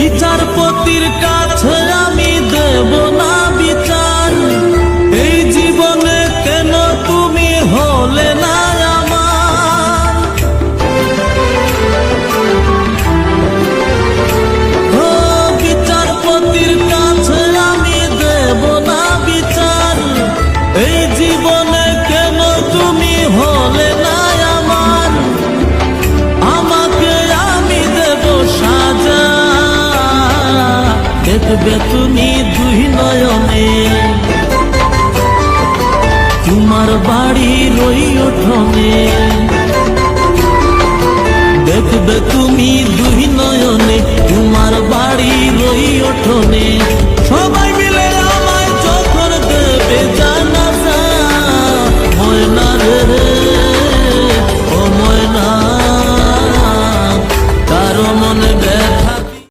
বিচারপতির কাছে আমি দেব না বিচার, এই জীবনে কেন তুমি হলে না আমার। ও বিচারপতির কাছে আমি দেব না বিচার, এই জীবনে কেন তুমি হলে না আমার। আমাকে আমি দেব সাজা, দেখবে তুমি দুই নয়নে, তোমার বাড়ির ওই উঠোনে। দেখবে তুমি দুই নয়নে,